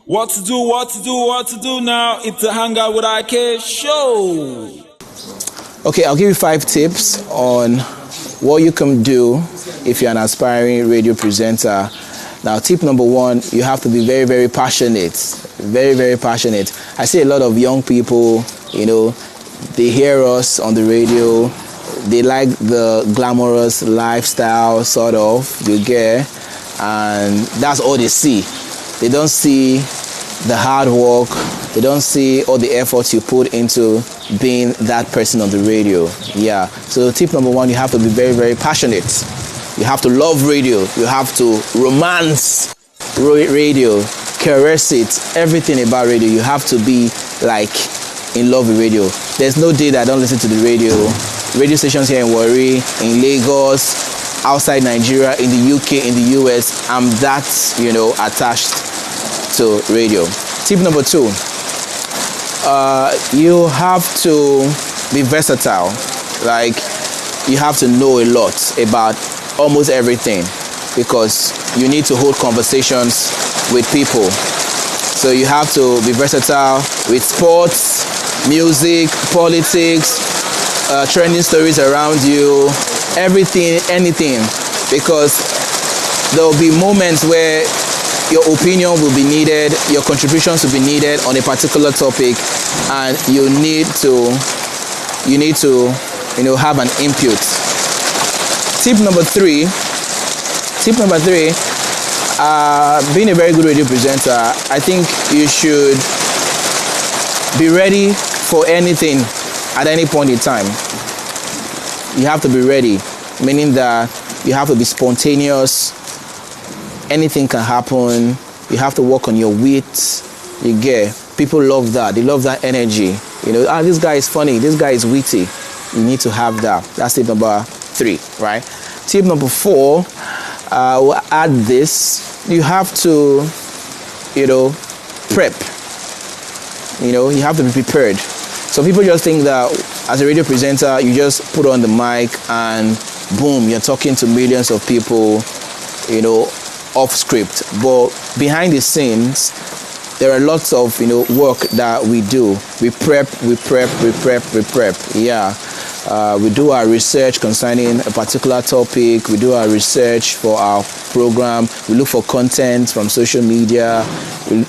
What to do now? It's a Hangout with IK show. Okay, I'll give you 5 tips on what you can do if you're an aspiring radio presenter. Now, tip number 1, you have to be very, very passionate. Very, very passionate. I see a lot of young people, they hear us on the radio. They like the glamorous lifestyle, sort of, you get, and that's all they see. They don't see the hard work. They don't see all the efforts you put into being that person on the radio. Yeah. So tip number 1, you have to be very, very passionate. You have to love radio. You have to romance radio, caress it, everything about radio. You have to be like in love with radio. There's no day that I don't listen to the radio. Radio stations here in Warri, in Lagos, outside Nigeria, in the UK, in the US. I'm that, attached to radio. Tip number 2, you have to be versatile. Like, you have to know a lot about almost everything because you need to hold conversations with people. So you have to be versatile with sports, music, politics, trending stories around you, everything, anything, because there will be moments where your opinion will be needed, your contributions will be needed on a particular topic, and you need to have an input. Tip number 3, being a very good radio presenter, I think you should be ready for anything at any point in time. You have to be ready, meaning that you have to be spontaneous. Anything can happen. You have to work on your wit. You get, people love that. They love that energy. This guy is funny. This guy is witty. You need to have that. That's tip number 3, right? Tip number 4, we'll add this. You have to, prep. You have to be prepared. So people just think that as a radio presenter, you just put on the mic and boom, you're talking to millions of people, off script. But behind the scenes, there are lots of, work that we do. We prep. Yeah. We do our research concerning a particular topic. We do our research for our program. We look for content from social media. We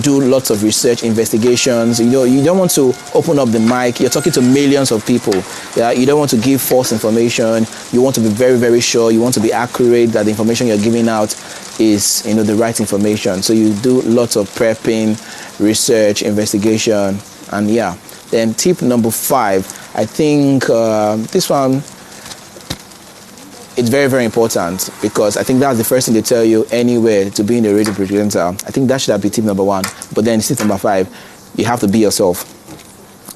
do lots of research, investigations. You don't want to open up the mic. You're talking to millions of people. Yeah, you don't want to give false information. You want to be very, very sure. You want to be accurate that the information you're giving out is, the right information. So you do lots of prepping, research, investigation, and yeah. Then tip number 5, I think this one, it's very, very important because I think that's the first thing they tell you anywhere to be in a radio presenter. I think that should be tip number 1. But then tip number 5, you have to be yourself.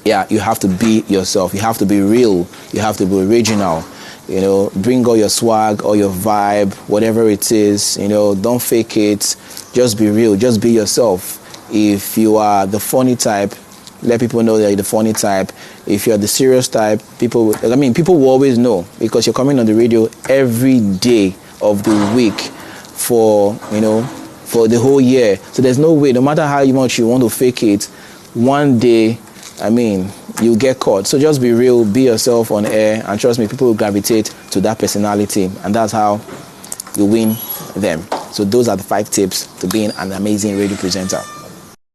Yeah, you have to be yourself. You have to be real. You have to be original. Bring all your swag, all your vibe, whatever it is. Don't fake it. Just be real. Just be yourself. If you are the funny type, let people know that you're the funny type. If you're the serious type, people will always know because you're coming on the radio every day of the week for the whole year. So there's no way, no matter how much you want to fake it, one day, you'll get caught. So just be real, be yourself on air, and trust me, people will gravitate to that personality, and that's how you win them. So those are the 5 tips to being an amazing radio presenter.